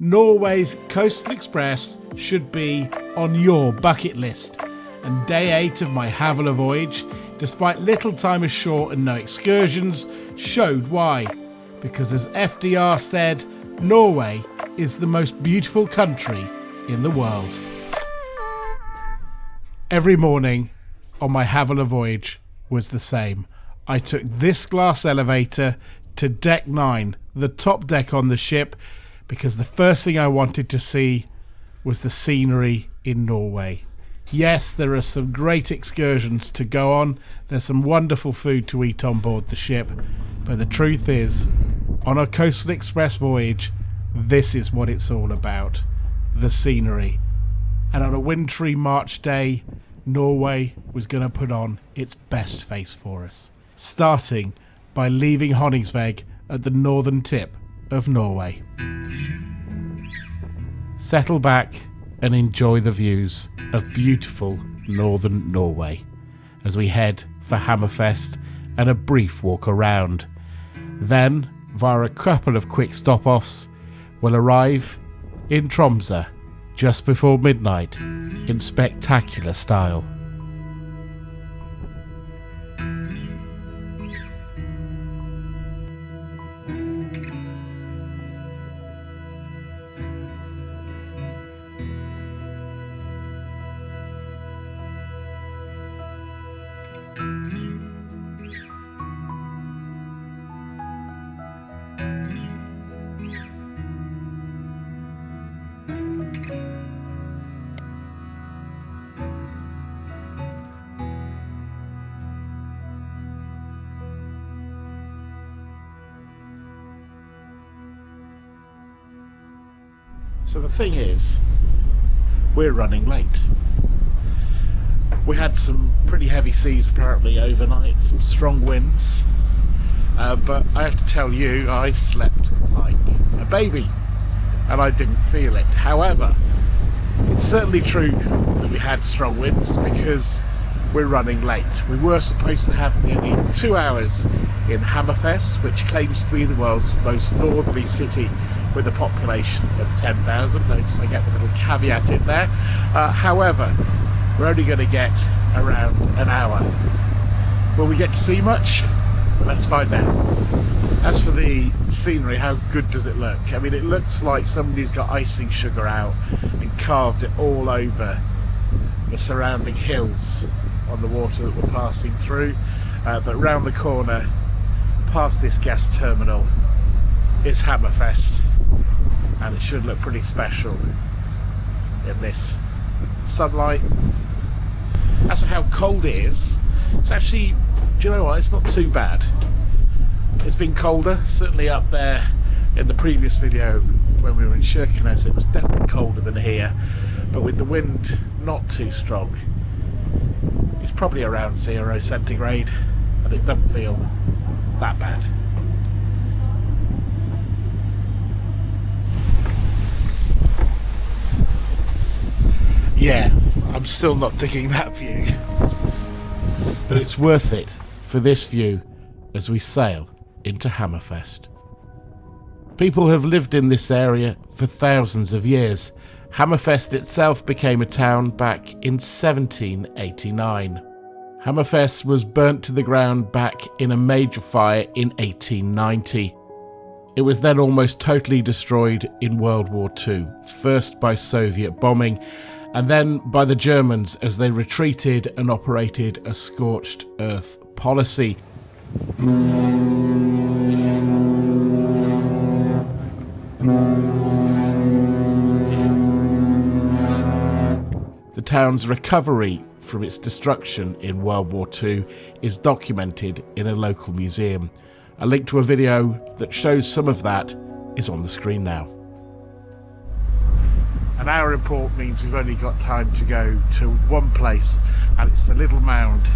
Norway's Coastal Express should be on your bucket list, and day 8 of my Havila voyage, despite little time ashore and no excursions, showed why. Because as FDR said, Norway is the most beautiful country in the world. Every morning on my Havila voyage was the same. I took this glass elevator to deck 9, the top deck on the ship, because the first thing I wanted to see was the scenery in Norway. Yes, there are some great excursions to go on. There's some wonderful food to eat on board the ship. But the truth is, on a Coastal Express voyage, this is what it's all about. The scenery. And on a wintry March day, Norway was going to put on its best face for us. Starting by leaving Honningsvåg at the northern tip of Norway. Settle back and enjoy the views of beautiful northern Norway as we head for Hammerfest and a brief walk around. Then, via a couple of quick stop-offs, we'll arrive in Tromso just before midnight in spectacular style. So the thing is, we're running late. We had some pretty heavy seas apparently overnight, some strong winds, but I have to tell you, I slept like a baby and I didn't feel it. However, it's certainly true that we had strong winds because we're running late. We were supposed to have nearly 2 hours in Hammerfest, which claims to be the world's most northerly city with a population of 10,000. Notice I get the little caveat in there. However, we're only going to get around an hour. Will we get to see much? Let's find out. As for the scenery, how good does it look? I mean, it looks like somebody's got icing sugar out and carved it all over the surrounding hills on the water that we're passing through. But round the corner, past this gas terminal, is Hammerfest, and it should look pretty special in this sunlight. As for how cold it is, it's actually, do you know what, it's not too bad. It's been colder, certainly up there in the previous video when we were in Kirkenes, it was definitely colder than here, but with the wind not too strong, it's probably around 0 centigrade, and it doesn't feel that bad. Yeah, I'm still not digging that view. But it's worth it for this view as we sail into Hammerfest. People have lived in this area for thousands of years. Hammerfest itself became a town back in 1789. Hammerfest was burnt to the ground back in a major fire in 1890. It was then almost totally destroyed in World War II, first by Soviet bombing, and then by the Germans as they retreated and operated a scorched earth policy. The town's recovery from its destruction in World War II is documented in a local museum. A link to a video that shows some of that is on the screen now. An hour in port means we've only got time to go to one place, and it's the little mound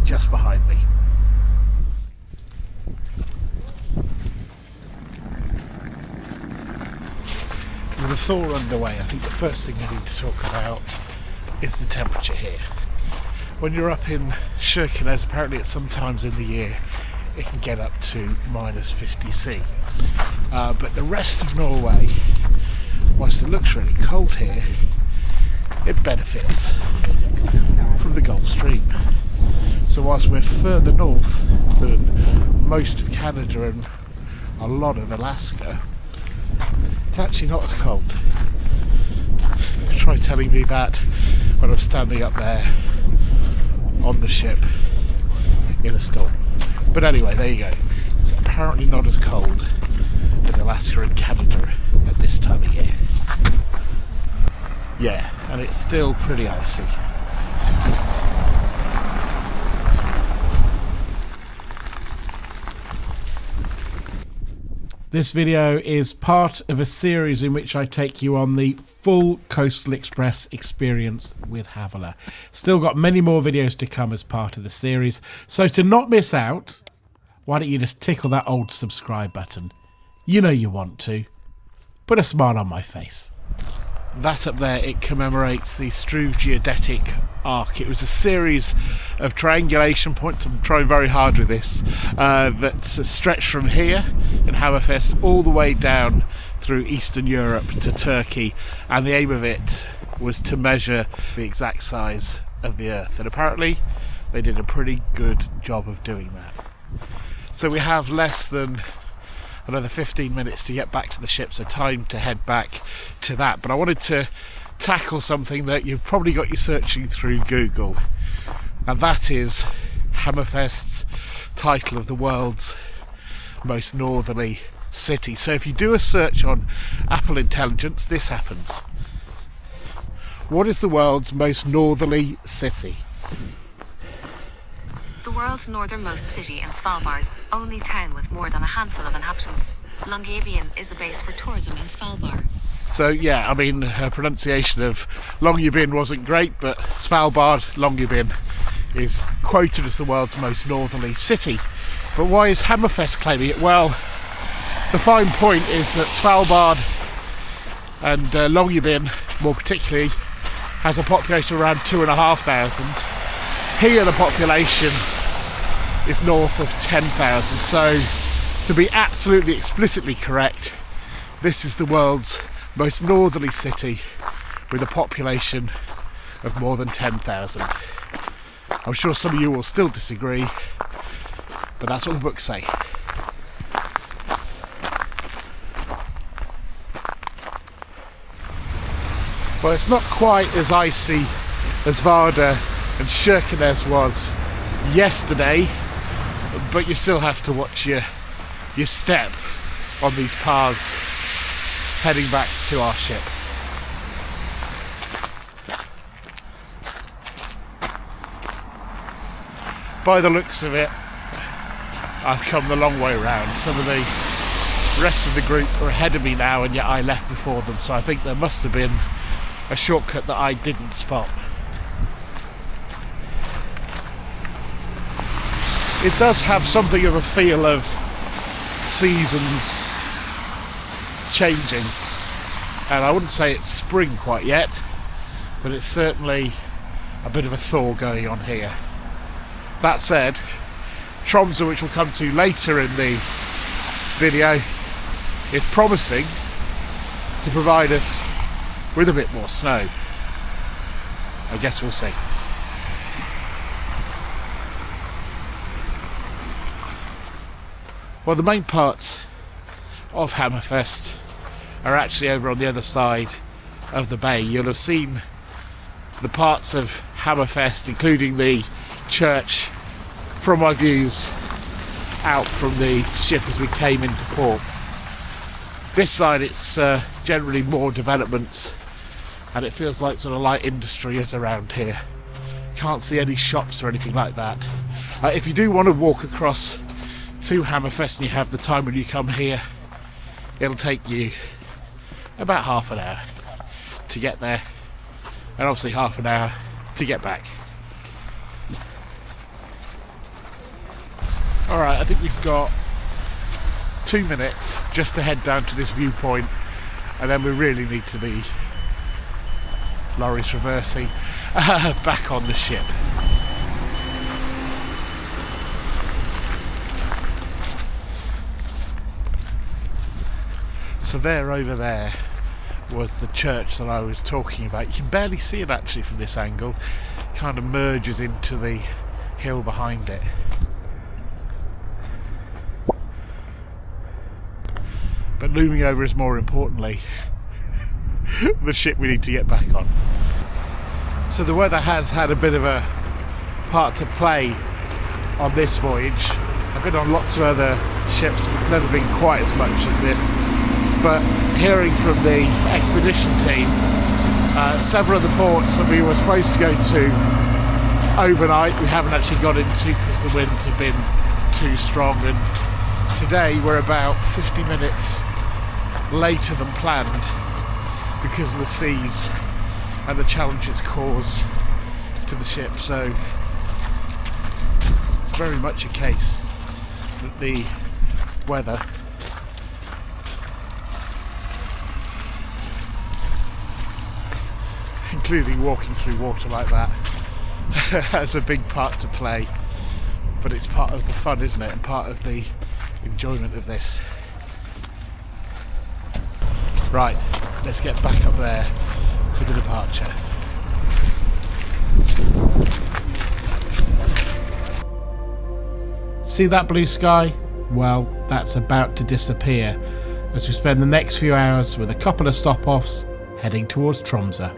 just behind me. With the thaw underway, I think the first thing we need to talk about is the temperature here. When you're up in Kirkenes, apparently at some times in the year, it can get up to -50°C. But the rest of Norway it looks really cold here, it benefits from the Gulf Stream. So whilst we're further north than most of Canada and a lot of Alaska, it's actually not as cold. Try telling me that when I'm standing up there on the ship in a storm. But anyway, there you go. It's apparently not as cold as Alaska and Canada at this time of year. Yeah, and it's still pretty icy. This video is part of a series in which I take you on the full Coastal Express experience with Havila. Still got many more videos to come as part of the series, so to not miss out, why don't you just tickle that old subscribe button? You know you want to. Put a smile on my face. That up there, it commemorates the Struve Geodetic Arc. It was a series of triangulation points, I'm trying very hard with this, that's stretched from here in Hammerfest all the way down through Eastern Europe to Turkey, and the aim of it was to measure the exact size of the Earth, and apparently they did a pretty good job of doing that. So we have less than another 15 minutes to get back to the ship, so time to head back to that. But I wanted to tackle something that you've probably got you searching through Google, and that is Hammerfest's title of the world's most northerly city. So if you do a search on Apple Intelligence, this happens. What is the world's most northerly city? The world's northernmost city in Svalbard's only town with more than a handful of inhabitants. Longyearbyen is the base for tourism in Svalbard. So yeah, I mean, her pronunciation of Longyearbyen wasn't great, but Svalbard, Longyearbyen, is quoted as the world's most northerly city. But why is Hammerfest claiming it? Well, the fine point is that Svalbard and Longyearbyen, more particularly, has a population of around 2,500. Here the population is north of 10,000, so to be absolutely explicitly correct, this is the world's most northerly city with a population of more than 10,000. I'm sure some of you will still disagree, but that's what the books say. Well, it's not quite as icy as Vardø and Kirkenes was yesterday, but you still have to watch your step on these paths heading back to our ship. By the looks of it, I've come the long way round. Some of the rest of the group are ahead of me now, and yet I left before them, so I think there must have been a shortcut that I didn't spot. It does have something of a feel of seasons changing, and I wouldn't say it's spring quite yet, but it's certainly a bit of a thaw going on here. That said, Tromso, which we'll come to later in the video, is promising to provide us with a bit more snow. I guess we'll see. Well, the main parts of Hammerfest are actually over on the other side of the bay. You'll have seen the parts of Hammerfest, including the church, from my views out from the ship as we came into port. This side, it's generally more developments, and it feels like sort of light industry is around here. Can't see any shops or anything like that. If you do want to walk across to Hammerfest and you have the time when you come here, it'll take you about half an hour to get there, and obviously half an hour to get back. Alright, I think we've got 2 minutes just to head down to this viewpoint, and then we really need to be, lorries reversing, back on the ship. So there, over there, was the church that I was talking about. You can barely see it actually from this angle. It kind of merges into the hill behind it. But looming over is more importantly the ship we need to get back on. So the weather has had a bit of a part to play on this voyage. I've been on lots of other ships and it's never been quite as much as this, but hearing from the expedition team, several of the ports that we were supposed to go to overnight we haven't actually got into because the winds have been too strong, and today we're about 50 minutes later than planned because of the seas and the challenges caused to the ship. So it's very much a case that the weather including walking through water like that has a big part to play, but it's part of the fun, isn't it, and part of the enjoyment of this. Right, let's get back up there for the departure. See that blue sky? Well, that's about to disappear as we spend the next few hours with a couple of stop-offs heading towards Tromso.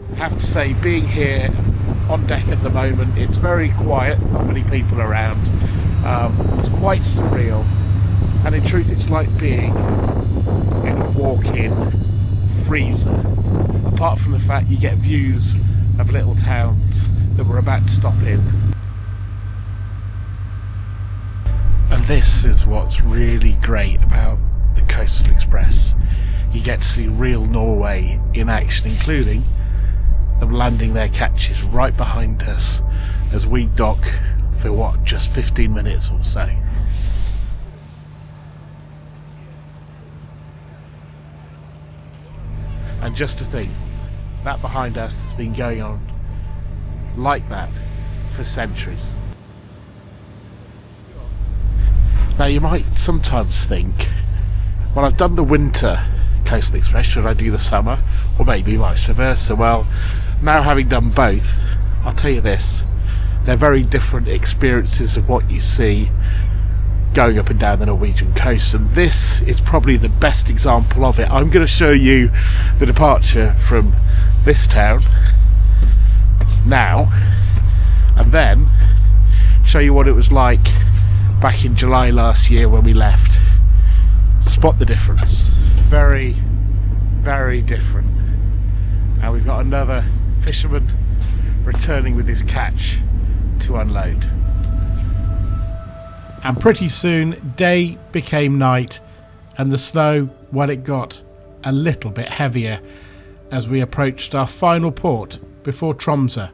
I have to say, being here on deck at the moment, it's very quiet, not many people around. It's quite surreal, and in truth it's like being in a walk-in freezer, apart from the fact you get views of little towns that we're about to stop in. And this is what's really great about the Coastal Express. You get to see real Norway in action, including them landing their catches right behind us as we dock for what, just 15 minutes or so. And just to think, that behind us has been going on like that for centuries. Now you might sometimes think, well, I've done the winter Coastal Express, should I do the summer? Or maybe vice versa. Well, now having done both, I'll tell you this, they're very different experiences of what you see going up and down the Norwegian coast, and this is probably the best example of it. I'm going to show you the departure from this town now, and then show you what it was like back in July last year when we left. Spot the difference. Very, very different. And we've got another fisherman returning with his catch to unload. And pretty soon day became night, and the snow, well, it got a little bit heavier as we approached our final port before Tromso.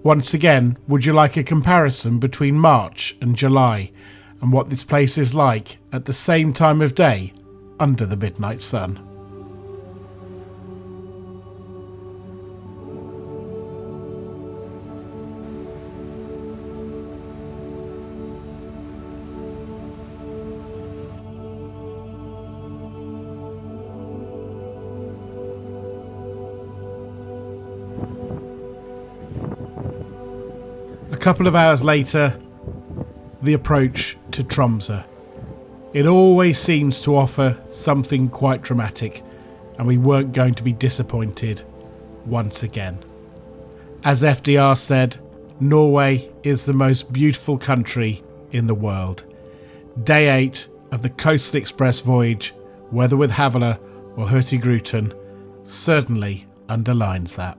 Once again, would you like a comparison between March and July and what this place is like at the same time of day under the midnight sun? A couple of hours later, the approach to Tromso. It always seems to offer something quite dramatic, and we weren't going to be disappointed once again. As FDR said, Norway is the most beautiful country in the world. Day 8 of the Coastal Express voyage, whether with Havila or Hortin, certainly underlines that.